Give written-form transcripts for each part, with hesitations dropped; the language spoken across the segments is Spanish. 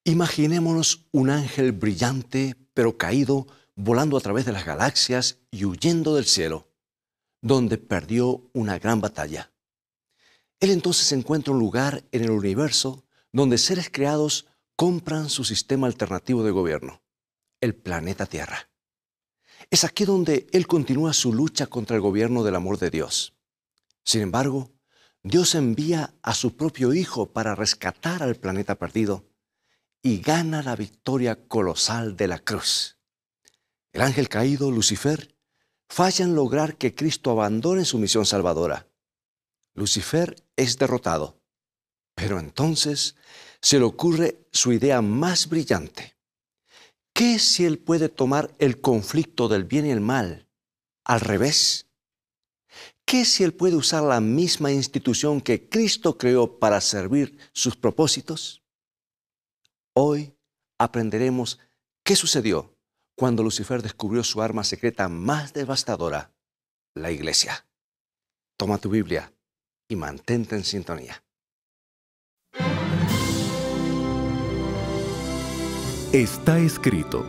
Imaginémonos un ángel brillante pero caído, volando a través de las galaxias y huyendo del cielo, donde perdió una gran batalla. Él entonces encuentra un lugar en el universo donde seres creados compran su sistema alternativo de gobierno, el planeta Tierra. Es aquí donde él continúa su lucha contra el gobierno del amor de Dios. Sin embargo, Dios envía a su propio Hijo para rescatar al planeta perdido y gana la victoria colosal de la cruz. El ángel caído, Lucifer, falla en lograr que Cristo abandone su misión salvadora. Lucifer es derrotado, pero entonces se le ocurre su idea más brillante. ¿Qué si él puede tomar el conflicto del bien y el mal al revés? ¿Qué si él puede usar la misma institución que Cristo creó para servir sus propósitos? Hoy aprenderemos qué sucedió cuando Lucifer descubrió su arma secreta más devastadora, la iglesia. Toma tu Biblia y mantente en sintonía. Está escrito.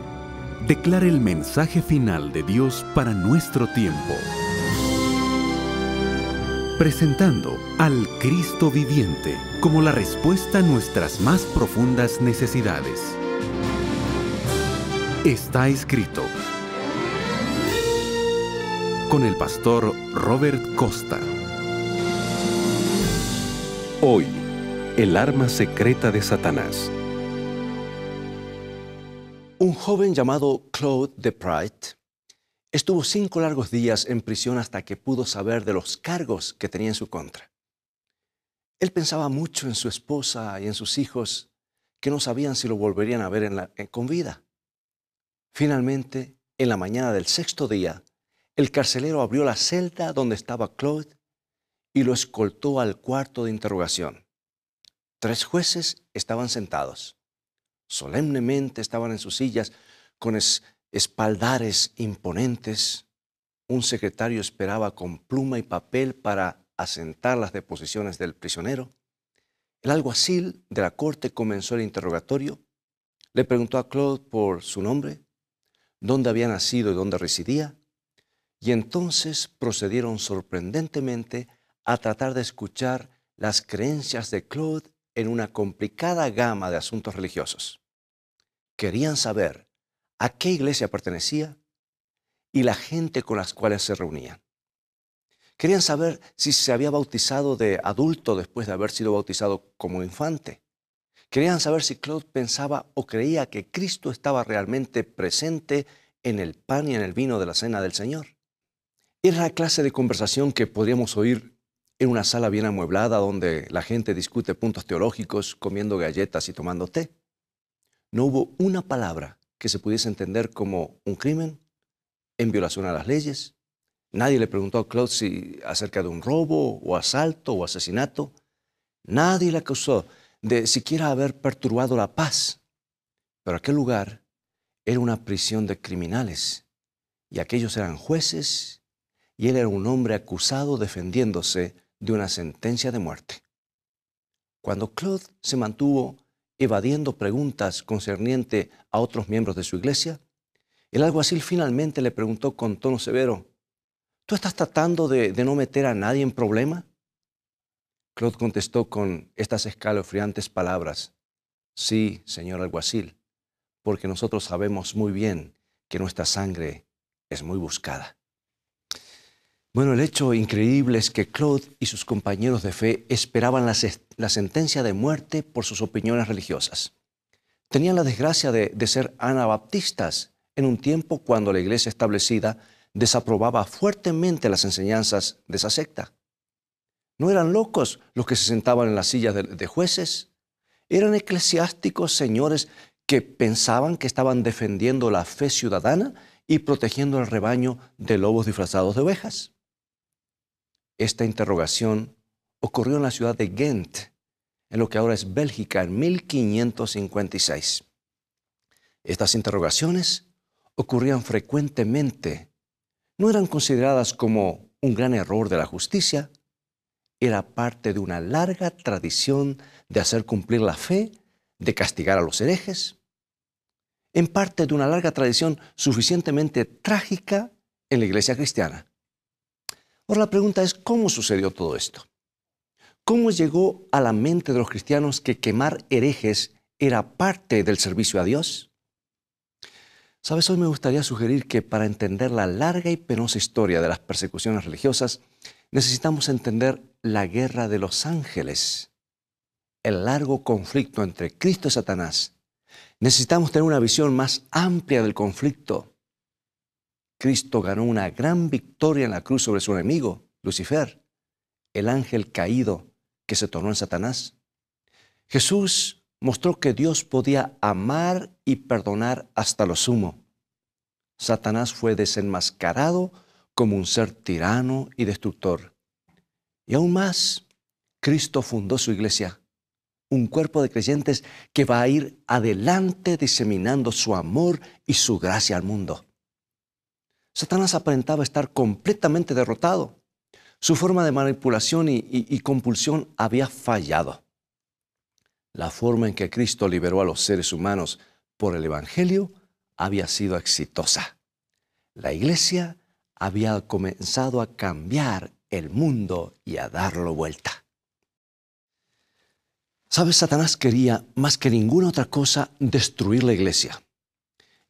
Declara el mensaje final de Dios para nuestro tiempo. Presentando al Cristo viviente como la respuesta a nuestras más profundas necesidades. Está escrito. Con el pastor Robert Costa. Hoy, el arma secreta de Satanás. Un joven llamado Claude Deprite estuvo 5 largos días en prisión hasta que pudo saber de los cargos que tenía en su contra. Él pensaba mucho en su esposa y en sus hijos, que no sabían si lo volverían a ver con vida. Finalmente, en la mañana del 6º día, el carcelero abrió la celda donde estaba Claude y lo escoltó al cuarto de interrogación. 3 jueces estaban sentados. Solemnemente estaban en sus sillas con espaldares imponentes. Un secretario esperaba con pluma y papel para asentar las deposiciones del prisionero. El alguacil de la corte comenzó el interrogatorio. Le preguntó a Claude por su nombre, dónde había nacido y dónde residía, y entonces procedieron sorprendentemente a tratar de escuchar las creencias de Claude en una complicada gama de asuntos religiosos. Querían saber a qué iglesia pertenecía y la gente con las cuales se reunían. Querían saber si se había bautizado de adulto después de haber sido bautizado como infante. Querían saber si Claude pensaba o creía que Cristo estaba realmente presente en el pan y en el vino de la cena del Señor. Era la clase de conversación que podríamos oír en una sala bien amueblada donde la gente discute puntos teológicos, comiendo galletas y tomando té. No hubo una palabra que se pudiese entender como un crimen en violación a las leyes. Nadie le preguntó a Claude acerca de un robo o asalto o asesinato. Nadie le acusó de siquiera haber perturbado la paz. Pero aquel lugar era una prisión de criminales y aquellos eran jueces y él era un hombre acusado defendiéndose de una sentencia de muerte. Cuando Claude se mantuvo evadiendo preguntas concernientes a otros miembros de su iglesia, el alguacil finalmente le preguntó con tono severo: ¿tú estás tratando de no meter a nadie en problema? Claude contestó con estas escalofriantes palabras: sí, señor alguacil, porque nosotros sabemos muy bien que nuestra sangre es muy buscada. Bueno, el hecho increíble es que Claude y sus compañeros de fe esperaban la sentencia de muerte por sus opiniones religiosas. Tenían la desgracia de ser anabaptistas en un tiempo cuando la iglesia establecida desaprobaba fuertemente las enseñanzas de esa secta. No eran locos los que se sentaban en las sillas de jueces. Eran eclesiásticos, señores, que pensaban que estaban defendiendo la fe ciudadana y protegiendo al rebaño de lobos disfrazados de ovejas. Esta interrogación ocurrió en la ciudad de Ghent, en lo que ahora es Bélgica, en 1556. Estas interrogaciones ocurrían frecuentemente. No eran consideradas como un gran error de la justicia. Era parte de una larga tradición de hacer cumplir la fe de castigar a los herejes, en parte de una larga tradición suficientemente trágica en la iglesia cristiana. Ahora la pregunta es, ¿cómo sucedió todo esto? ¿Cómo llegó a la mente de los cristianos que quemar herejes era parte del servicio a Dios? Sabes, hoy me gustaría sugerir que para entender la larga y penosa historia de las persecuciones religiosas, necesitamos entender la guerra de los ángeles, el largo conflicto entre Cristo y Satanás. Necesitamos tener una visión más amplia del conflicto. Cristo ganó una gran victoria en la cruz sobre su enemigo, Lucifer, el ángel caído que se tornó en Satanás. Jesús mostró que Dios podía amar y perdonar hasta lo sumo. Satanás fue desenmascarado como un ser tirano y destructor. Y aún más, Cristo fundó su iglesia, un cuerpo de creyentes que va a ir adelante diseminando su amor y su gracia al mundo. Satanás aparentaba estar completamente derrotado. Su forma de manipulación y compulsión había fallado. La forma en que Cristo liberó a los seres humanos por el Evangelio había sido exitosa. La iglesia había comenzado a cambiar el mundo y a darlo vuelta. ¿Sabes? Satanás quería, más que ninguna otra cosa, destruir la iglesia.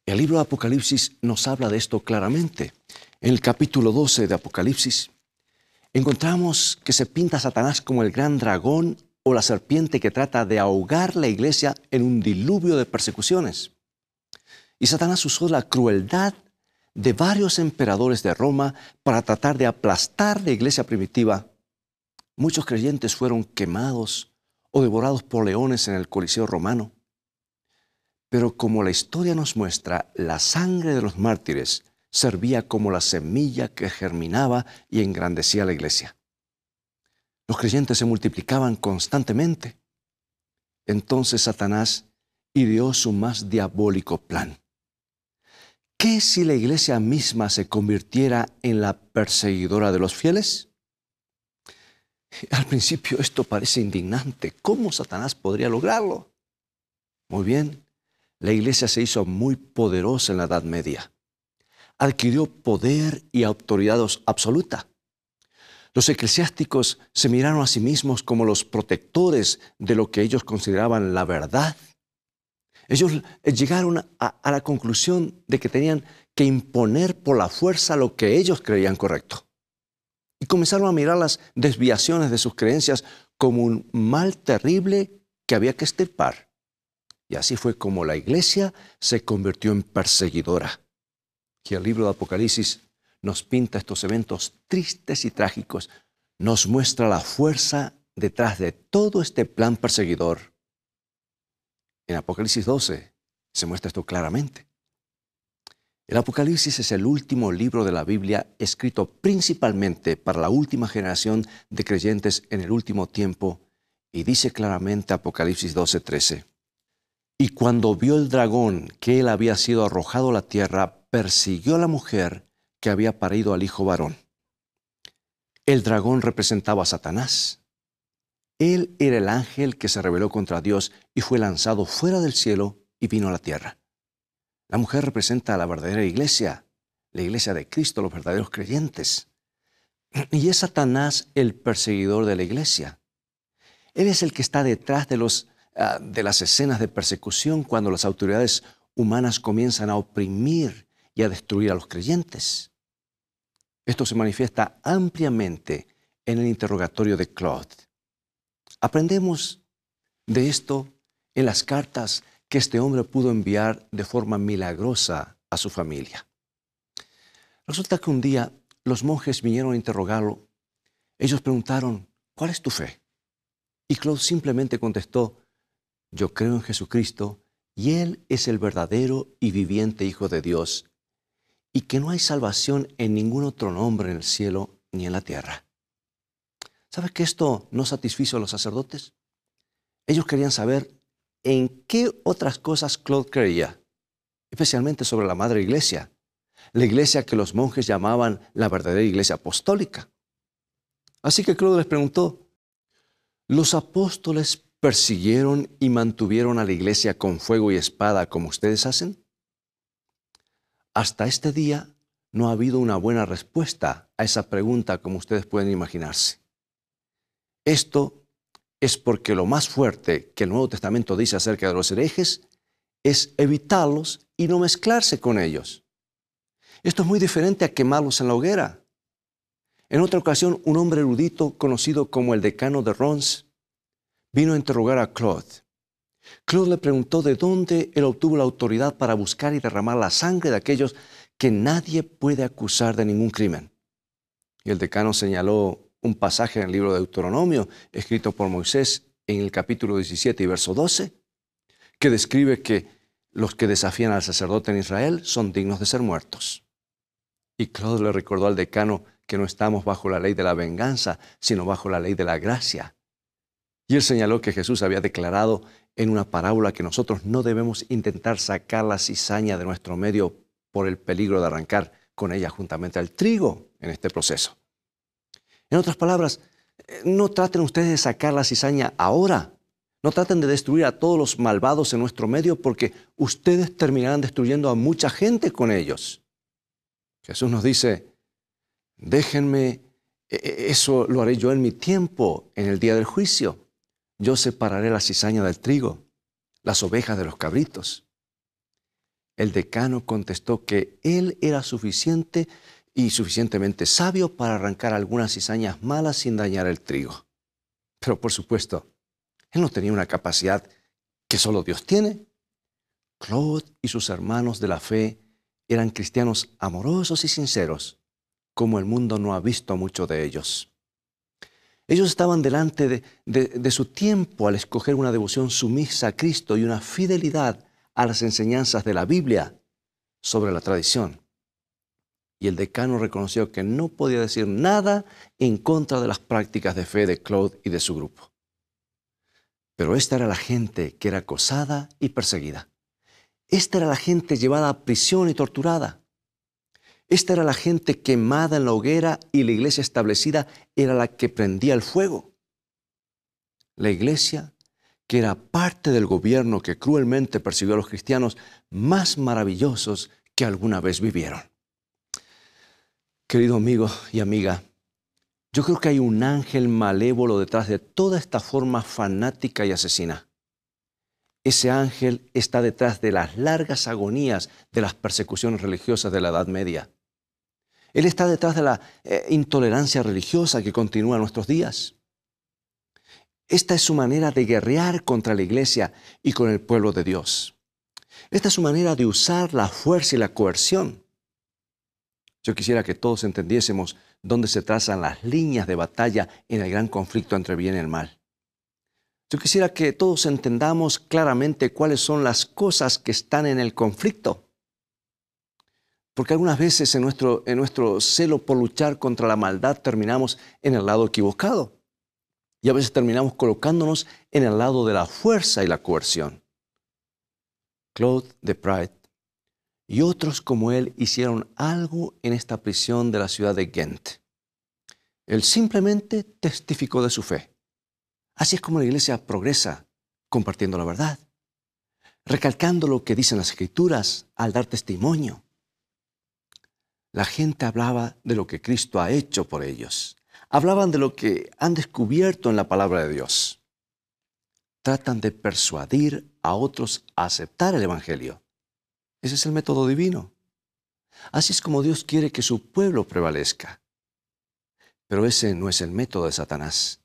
El libro de Apocalipsis nos habla de esto claramente. En el capítulo 12 de Apocalipsis, encontramos que se pinta a Satanás como el gran dragón o la serpiente que trata de ahogar la iglesia en un diluvio de persecuciones. Y Satanás usó la crueldad de varios emperadores de Roma para tratar de aplastar la iglesia primitiva. Muchos creyentes fueron quemados o devorados por leones en el Coliseo romano. Pero como la historia nos muestra, la sangre de los mártires servía como la semilla que germinaba y engrandecía la iglesia. Los creyentes se multiplicaban constantemente. Entonces Satanás ideó su más diabólico plan. ¿Qué si la iglesia misma se convirtiera en la perseguidora de los fieles? Al principio esto parece indignante. ¿Cómo Satanás podría lograrlo? Muy bien, la iglesia se hizo muy poderosa en la Edad Media. Adquirió poder y autoridad absoluta. Los eclesiásticos se miraron a sí mismos como los protectores de lo que ellos consideraban la verdad. Ellos llegaron a la conclusión de que tenían que imponer por la fuerza lo que ellos creían correcto. Y comenzaron a mirar las desviaciones de sus creencias como un mal terrible que había que extirpar. Y así fue como la iglesia se convirtió en perseguidora. Y el libro de Apocalipsis nos pinta estos eventos tristes y trágicos. Nos muestra la fuerza detrás de todo este plan perseguidor. En Apocalipsis 12 se muestra esto claramente. El Apocalipsis es el último libro de la Biblia escrito principalmente para la última generación de creyentes en el último tiempo, y dice claramente Apocalipsis 12:13. Y cuando vio el dragón que él había sido arrojado a la tierra, persiguió a la mujer que había parido al hijo varón. El dragón representaba a Satanás. Él era el ángel que se rebeló contra Dios y fue lanzado fuera del cielo y vino a la tierra. La mujer representa a la verdadera iglesia, la iglesia de Cristo, los verdaderos creyentes. Y es Satanás el perseguidor de la iglesia. Él es el que está detrás de las escenas de persecución cuando las autoridades humanas comienzan a oprimir y a destruir a los creyentes. Esto se manifiesta ampliamente en el interrogatorio de Claude. Aprendemos de esto en las cartas que este hombre pudo enviar de forma milagrosa a su familia. Resulta que un día los monjes vinieron a interrogarlo. Ellos preguntaron, ¿cuál es tu fe? Y Claude simplemente contestó, yo creo en Jesucristo y Él es el verdadero y viviente Hijo de Dios, y que no hay salvación en ningún otro nombre en el cielo ni en la tierra. ¿Sabes que esto no satisfizo a los sacerdotes? Ellos querían saber en qué otras cosas Claude creía, especialmente sobre la Madre Iglesia, la iglesia que los monjes llamaban la verdadera iglesia apostólica. Así que Claude les preguntó, ¿los apóstoles persiguieron y mantuvieron a la iglesia con fuego y espada como ustedes hacen? Hasta este día no ha habido una buena respuesta a esa pregunta como ustedes pueden imaginarse. Esto es porque lo más fuerte que el Nuevo Testamento dice acerca de los herejes es evitarlos y no mezclarse con ellos. Esto es muy diferente a quemarlos en la hoguera. En otra ocasión, un hombre erudito conocido como el decano de Reims vino a interrogar a Claude. Claude le preguntó de dónde él obtuvo la autoridad para buscar y derramar la sangre de aquellos que nadie puede acusar de ningún crimen. Y el decano señaló un pasaje en el libro de Deuteronomio, escrito por Moisés en el capítulo 17 y verso 12, que describe que los que desafían al sacerdote en Israel son dignos de ser muertos. Y Claude le recordó al decano que no estamos bajo la ley de la venganza, sino bajo la ley de la gracia. Y él señaló que Jesús había declarado en una parábola que nosotros no debemos intentar sacar la cizaña de nuestro medio por el peligro de arrancar con ella juntamente al trigo en este proceso. En otras palabras, no traten ustedes de sacar la cizaña ahora. No traten de destruir a todos los malvados en nuestro medio porque ustedes terminarán destruyendo a mucha gente con ellos. Jesús nos dice, déjenme, eso lo haré yo en mi tiempo, en el día del juicio. Yo separaré la cizaña del trigo, las ovejas de los cabritos. El decano contestó que él era suficiente y suficientemente sabio para arrancar algunas cizañas malas sin dañar el trigo. Pero por supuesto, él no tenía una capacidad que solo Dios tiene. Claude y sus hermanos de la fe eran cristianos amorosos y sinceros, como el mundo no ha visto mucho de ellos. Ellos estaban delante de su tiempo al escoger una devoción sumisa a Cristo y una fidelidad a las enseñanzas de la Biblia sobre la tradición. Y el decano reconoció que no podía decir nada en contra de las prácticas de fe de Claude y de su grupo. Pero esta era la gente que era acosada y perseguida. Esta era la gente llevada a prisión y torturada. Esta era la gente quemada en la hoguera y la iglesia establecida era la que prendía el fuego. La iglesia, que era parte del gobierno que cruelmente persiguió a los cristianos más maravillosos que alguna vez vivieron. Querido amigo y amiga, yo creo que hay un ángel malévolo detrás de toda esta forma fanática y asesina. Ese ángel está detrás de las largas agonías de las persecuciones religiosas de la Edad Media. Él está detrás de la intolerancia religiosa que continúa en nuestros días. Esta es su manera de guerrear contra la iglesia y con el pueblo de Dios. Esta es su manera de usar la fuerza y la coerción. Yo quisiera que todos entendiésemos dónde se trazan las líneas de batalla en el gran conflicto entre bien y el mal. Yo quisiera que todos entendamos claramente cuáles son las cosas que están en el conflicto. Porque algunas veces en nuestro celo por luchar contra la maldad terminamos en el lado equivocado. Y a veces terminamos colocándonos en el lado de la fuerza y la coerción. Claude de Pryde y otros como él hicieron algo en esta prisión de la ciudad de Ghent. Él simplemente testificó de su fe. Así es como la iglesia progresa, compartiendo la verdad, recalcando lo que dicen las Escrituras al dar testimonio. La gente hablaba de lo que Cristo ha hecho por ellos. Hablaban de lo que han descubierto en la palabra de Dios. Tratan de persuadir a otros a aceptar el Evangelio. Ese es el método divino. Así es como Dios quiere que su pueblo prevalezca. Pero ese no es el método de Satanás.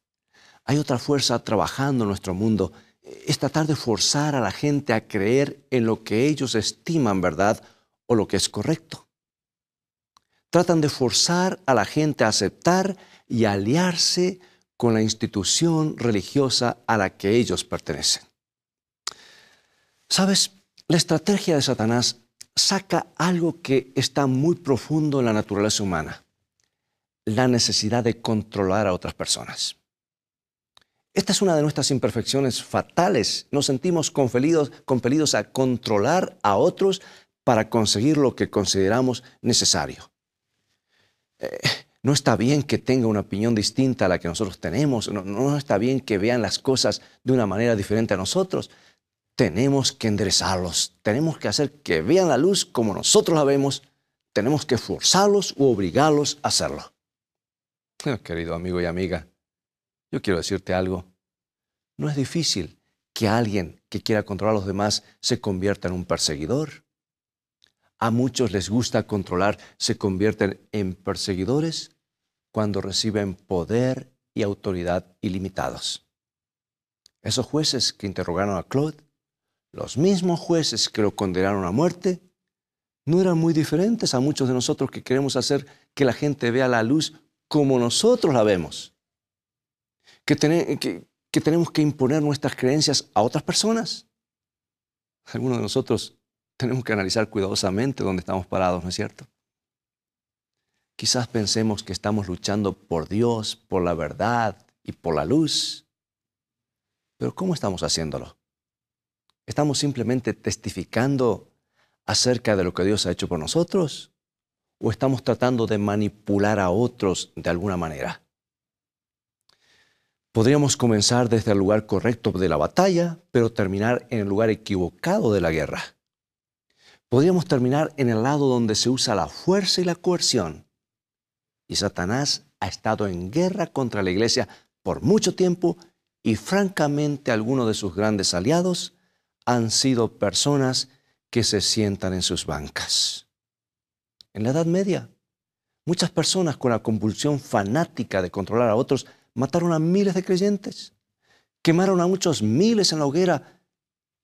Hay otra fuerza trabajando en nuestro mundo. Es tratar de forzar a la gente a creer en lo que ellos estiman verdad o lo que es correcto. Tratan de forzar a la gente a aceptar y aliarse con la institución religiosa a la que ellos pertenecen. ¿Sabes? La estrategia de Satanás saca algo que está muy profundo en la naturaleza humana: la necesidad de controlar a otras personas. Esta es una de nuestras imperfecciones fatales. Nos sentimos compelidos a controlar a otros para conseguir lo que consideramos necesario. No está bien que tenga una opinión distinta a la que nosotros tenemos. No está bien que vean las cosas de una manera diferente a nosotros. Tenemos que enderezarlos. Tenemos que hacer que vean la luz como nosotros la vemos. Tenemos que forzarlos u obligarlos a hacerlo. Querido amigo y amiga, yo quiero decirte algo. No es difícil que alguien que quiera controlar a los demás se convierta en un perseguidor. A muchos les gusta controlar, se convierten en perseguidores cuando reciben poder y autoridad ilimitados. Esos jueces que interrogaron a Claude, los mismos jueces que lo condenaron a muerte, no eran muy diferentes a muchos de nosotros que queremos hacer que la gente vea la luz como nosotros la vemos. Que tenemos que imponer nuestras creencias a otras personas. Algunos de nosotros tenemos que analizar cuidadosamente dónde estamos parados, ¿no es cierto? Quizás pensemos que estamos luchando por Dios, por la verdad y por la luz. Pero ¿cómo estamos haciéndolo? ¿Estamos simplemente testificando acerca de lo que Dios ha hecho por nosotros? ¿O estamos tratando de manipular a otros de alguna manera? Podríamos comenzar desde el lugar correcto de la batalla, pero terminar en el lugar equivocado de la guerra. Podríamos terminar en el lado donde se usa la fuerza y la coerción. Y Satanás ha estado en guerra contra la iglesia por mucho tiempo y francamente algunos de sus grandes aliados han sido personas que se sientan en sus bancas. En la Edad Media, muchas personas con la compulsión fanática de controlar a otros mataron a miles de creyentes, quemaron a muchos miles en la hoguera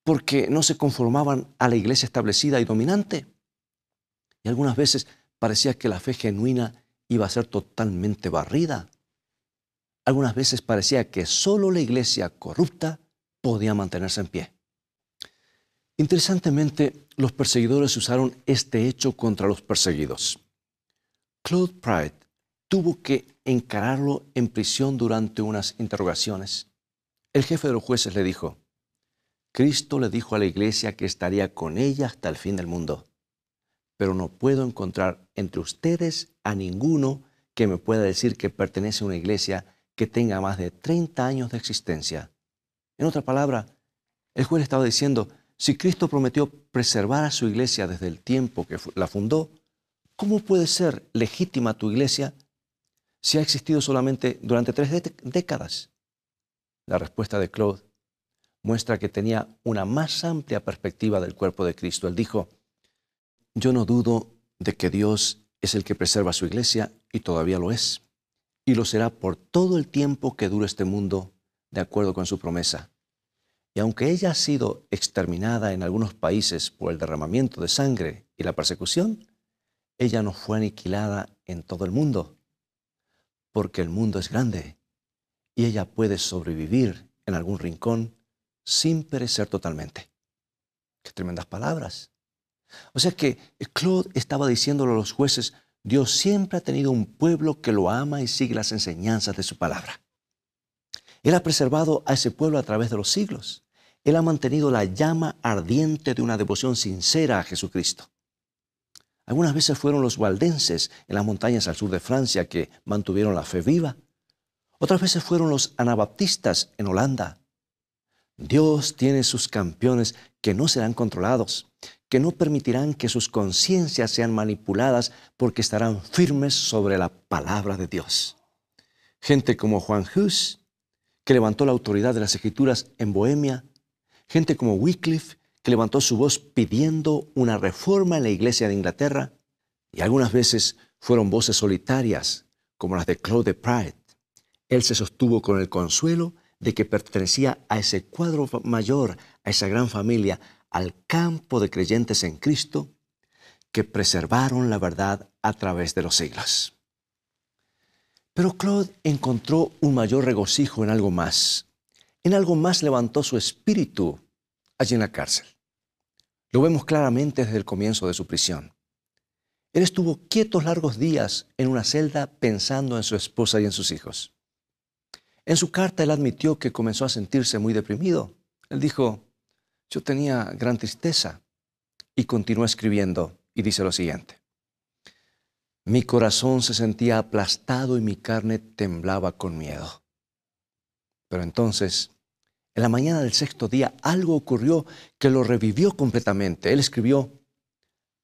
porque no se conformaban a la iglesia establecida y dominante. Y algunas veces parecía que la fe genuina iba a ser totalmente barrida. Algunas veces parecía que solo la iglesia corrupta podía mantenerse en pie. Interesantemente, los perseguidores usaron este hecho contra los perseguidos. Claude Pride tuvo que encararlo en prisión durante unas interrogaciones. El jefe de los jueces le dijo: Cristo le dijo a la iglesia que estaría con ella hasta el fin del mundo, pero no puedo encontrar entre ustedes a ninguno que me pueda decir que pertenece a una iglesia que tenga más de 30 años de existencia. En otra palabra, el juez estaba diciendo: si Cristo prometió preservar a su iglesia desde el tiempo que la fundó, ¿cómo puede ser legítima tu iglesia si ha existido solamente durante 3 décadas? La respuesta de Claude muestra que tenía una más amplia perspectiva del cuerpo de Cristo. Él dijo: yo no dudo de que Dios es el que preserva su iglesia, y todavía lo es, y lo será por todo el tiempo que dure este mundo, de acuerdo con su promesa. Y aunque ella ha sido exterminada en algunos países por el derramamiento de sangre y la persecución, ella no fue aniquilada en todo el mundo, porque el mundo es grande y ella puede sobrevivir en algún rincón sin perecer totalmente. ¡Qué tremendas palabras! O sea que Claude estaba diciéndole a los jueces: Dios siempre ha tenido un pueblo que lo ama y sigue las enseñanzas de su palabra. Él ha preservado a ese pueblo a través de los siglos. Él ha mantenido la llama ardiente de una devoción sincera a Jesucristo. Algunas veces fueron los waldenses en las montañas al sur de Francia que mantuvieron la fe viva. Otras veces fueron los anabaptistas en Holanda. Dios tiene sus campeones que no serán controlados, que no permitirán que sus conciencias sean manipuladas porque estarán firmes sobre la palabra de Dios. Gente como Juan Hus, que levantó la autoridad de las Escrituras en Bohemia. Gente como Wycliffe, que levantó su voz pidiendo una reforma en la Iglesia de Inglaterra. Y algunas veces fueron voces solitarias, como las de Claude Pride. Él se sostuvo con el consuelo de que pertenecía a ese cuadro mayor, a esa gran familia, al campo de creyentes en Cristo, que preservaron la verdad a través de los siglos. Pero Claude encontró un mayor regocijo en algo más. En algo más levantó su espíritu allí en la cárcel. Lo vemos claramente desde el comienzo de su prisión. Él estuvo quieto largos días en una celda pensando en su esposa y en sus hijos. En su carta él admitió que comenzó a sentirse muy deprimido. Él dijo: yo tenía gran tristeza, y continuó escribiendo y dice lo siguiente: Mi corazón se sentía aplastado y mi carne temblaba con miedo. Pero entonces, en la mañana del sexto día, algo ocurrió que lo revivió completamente. Él escribió: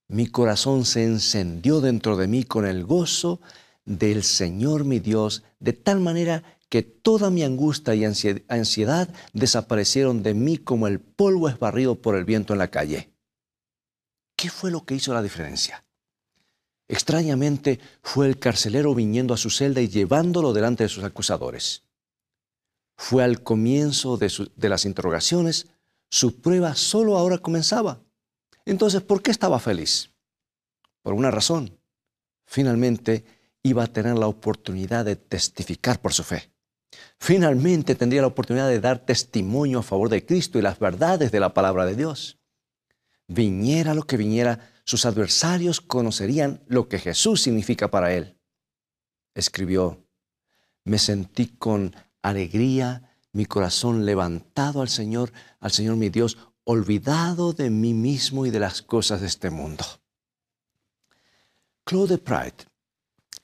mi corazón se encendió dentro de mí con el gozo del Señor mi Dios, de tal manera que toda mi angustia y ansiedad desaparecieron de mí como el polvo es barrido por el viento en la calle. ¿Qué fue lo que hizo la diferencia? Extrañamente, fue el carcelero viniendo a su celda y llevándolo delante de sus acusadores. Fue al comienzo de las interrogaciones. Su prueba solo ahora comenzaba. Entonces, ¿por qué estaba feliz? Por una razón. Finalmente, iba a tener la oportunidad de testificar por su fe. Finalmente tendría la oportunidad de dar testimonio a favor de Cristo y las verdades de la palabra de Dios. Viniera lo que viniera, sus adversarios conocerían lo que Jesús significa para él. Escribió: me sentí con alegría, mi corazón levantado al Señor mi Dios, olvidado de mí mismo y de las cosas de este mundo. Claude Pryde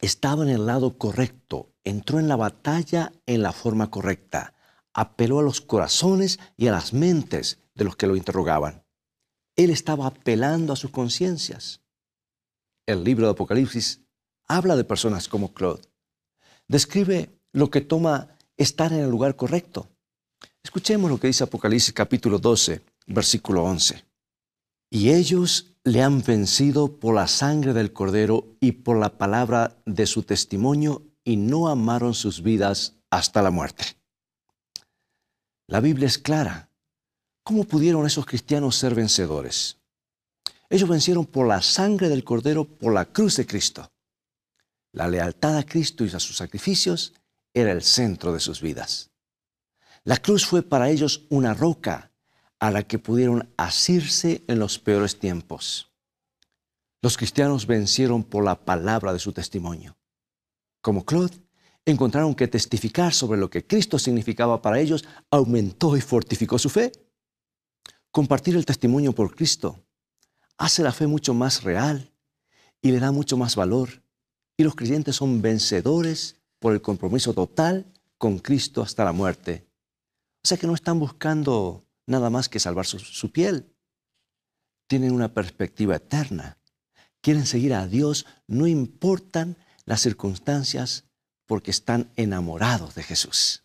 estaba en el lado correcto, entró en la batalla en la forma correcta, apeló a los corazones y a las mentes de los que lo interrogaban. Él estaba apelando a sus conciencias. El libro de Apocalipsis habla de personas como Claude. Describe lo que toma estar en el lugar correcto. Escuchemos lo que dice Apocalipsis capítulo 12, versículo 11. Y ellos le han vencido por la sangre del Cordero y por la palabra de su testimonio, y no amaron sus vidas hasta la muerte. La Biblia es clara. ¿Cómo pudieron esos cristianos ser vencedores? Ellos vencieron por la sangre del Cordero, por la cruz de Cristo. La lealtad a Cristo y a sus sacrificios era el centro de sus vidas. La cruz fue para ellos una roca a la que pudieron asirse en los peores tiempos. Los cristianos vencieron por la palabra de su testimonio. Como Claude, encontraron que testificar sobre lo que Cristo significaba para ellos aumentó y fortificó su fe. Compartir el testimonio por Cristo hace la fe mucho más real y le da mucho más valor. Y los creyentes son vencedores por el compromiso total con Cristo hasta la muerte. O sea que no están buscando nada más que salvar su piel. Tienen una perspectiva eterna. Quieren seguir a Dios, no importan las circunstancias, porque están enamorados de Jesús.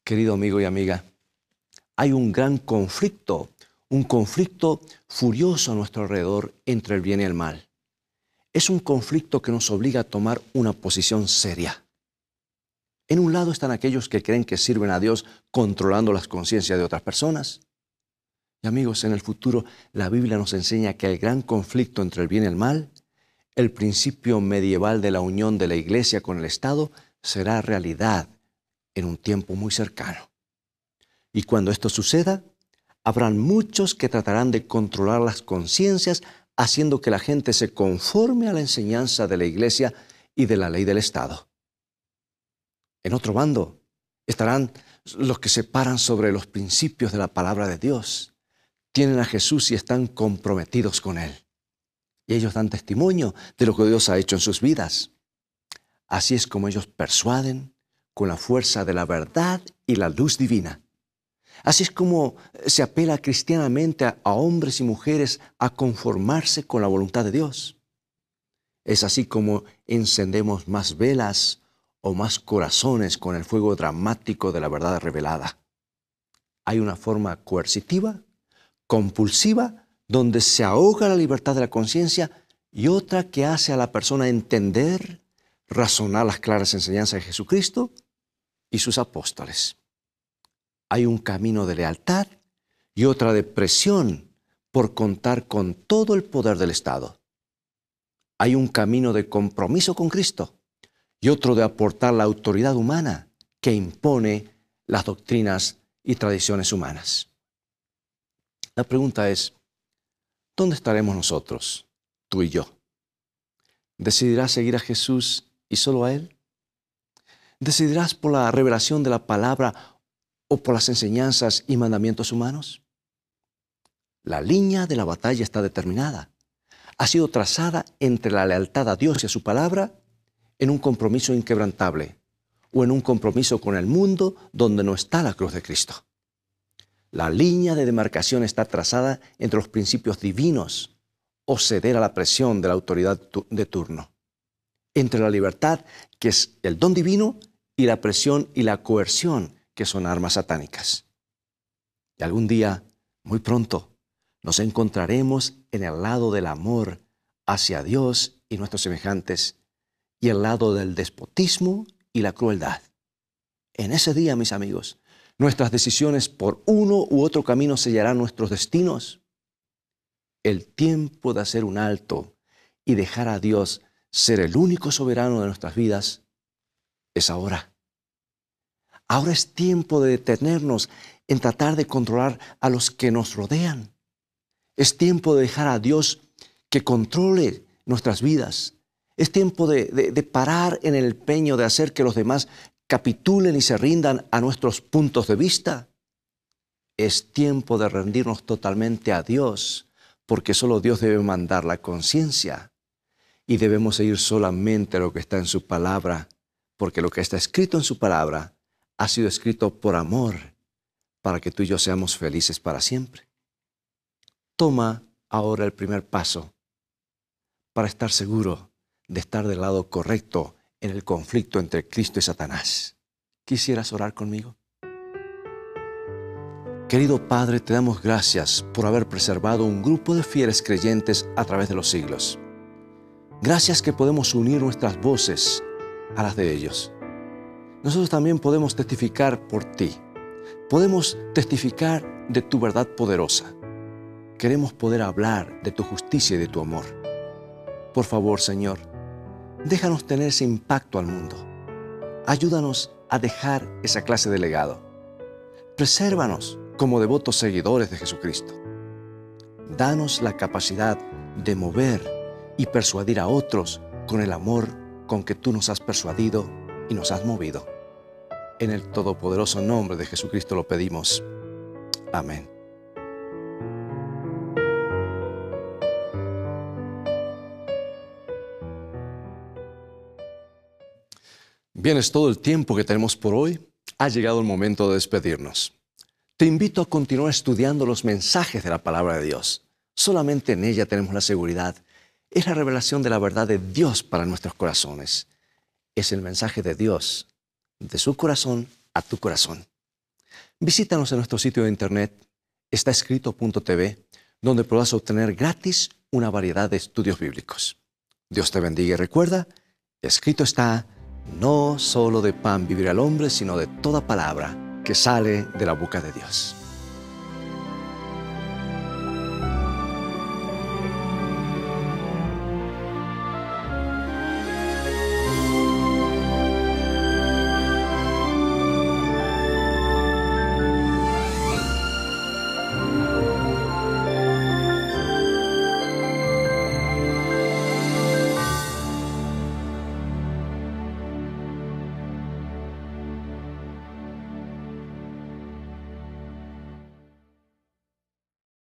Querido amigo y amiga, hay un gran conflicto, un conflicto furioso a nuestro alrededor entre el bien y el mal. Es un conflicto que nos obliga a tomar una posición seria. En un lado están aquellos que creen que sirven a Dios controlando las conciencias de otras personas. Y amigos, en el futuro la Biblia nos enseña que el gran conflicto entre el bien y el mal, el principio medieval de la unión de la Iglesia con el Estado, será realidad en un tiempo muy cercano. Y cuando esto suceda, habrán muchos que tratarán de controlar las conciencias, haciendo que la gente se conforme a la enseñanza de la Iglesia y de la ley del Estado. En otro bando estarán los que se paran sobre los principios de la palabra de Dios. Tienen a Jesús y están comprometidos con Él. Y ellos dan testimonio de lo que Dios ha hecho en sus vidas. Así es como ellos persuaden con la fuerza de la verdad y la luz divina. Así es como se apela cristianamente a hombres y mujeres a conformarse con la voluntad de Dios. Es así como encendemos más velas o más corazones con el fuego dramático de la verdad revelada. Hay una forma coercitiva, compulsiva, donde se ahoga la libertad de la conciencia, y otra que hace a la persona entender, razonar las claras enseñanzas de Jesucristo y sus apóstoles. Hay un camino de lealtad y otra de presión por contar con todo el poder del Estado. Hay un camino de compromiso con Cristo y otro de aportar la autoridad humana que impone las doctrinas y tradiciones humanas. La pregunta es, ¿dónde estaremos nosotros, tú y yo? ¿Decidirás seguir a Jesús y solo a Él? ¿Decidirás por la revelación de la palabra o por las enseñanzas y mandamientos humanos? La línea de la batalla está determinada. ha sido trazada entre la lealtad a Dios y a su palabra en un compromiso inquebrantable o en un compromiso con el mundo donde no está la cruz de Cristo. La línea de demarcación está trazada entre los principios divinos o ceder a la presión de la autoridad de turno, entre la libertad, que es el don divino, y la presión y la coerción, que son armas satánicas. Y algún día, muy pronto, nos encontraremos en el lado del amor hacia Dios y nuestros semejantes y el lado del despotismo y la crueldad. En ese día, mis amigos, nuestras decisiones por uno u otro camino sellarán nuestros destinos. El tiempo de hacer un alto y dejar a Dios ser el único soberano de nuestras vidas es ahora. Ahora es tiempo de detenernos en tratar de controlar a los que nos rodean. Es tiempo de dejar a Dios que controle nuestras vidas. Es tiempo de parar en el empeño de hacer que los demás capitulen y se rindan a nuestros puntos de vista. Es tiempo de rendirnos totalmente a Dios, porque solo Dios debe mandar la conciencia y debemos seguir solamente lo que está en su palabra, porque lo que está escrito en su palabra ha sido escrito por amor, para que tú y yo seamos felices para siempre. Toma ahora el primer paso para estar seguro de estar del lado correcto en el conflicto entre Cristo y Satanás. ¿Quisieras orar conmigo? Querido Padre, te damos gracias por haber preservado un grupo de fieles creyentes a través de los siglos. Gracias que podemos unir nuestras voces a las de ellos. Nosotros también podemos testificar por ti. Podemos testificar de tu verdad poderosa. Queremos poder hablar de tu justicia y de tu amor. Por favor, Señor, déjanos tener ese impacto al mundo. Ayúdanos a dejar esa clase de legado. Presérvanos como devotos seguidores de Jesucristo. Danos la capacidad de mover y persuadir a otros con el amor con que tú nos has persuadido y nos has movido. En el todopoderoso nombre de Jesucristo lo pedimos. Amén. Bien, es todo el tiempo que tenemos por hoy. Ha llegado el momento de despedirnos. Te invito a continuar estudiando los mensajes de la palabra de Dios. Solamente en ella tenemos la seguridad. Es la revelación de la verdad de Dios para nuestros corazones. Es el mensaje de Dios, de su corazón a tu corazón. Visítanos en nuestro sitio de internet, estaescrito.tv, donde podrás obtener gratis una variedad de estudios bíblicos. Dios te bendiga y recuerda, escrito está: no solo de pan vivirá el hombre, sino de toda palabra que sale de la boca de Dios.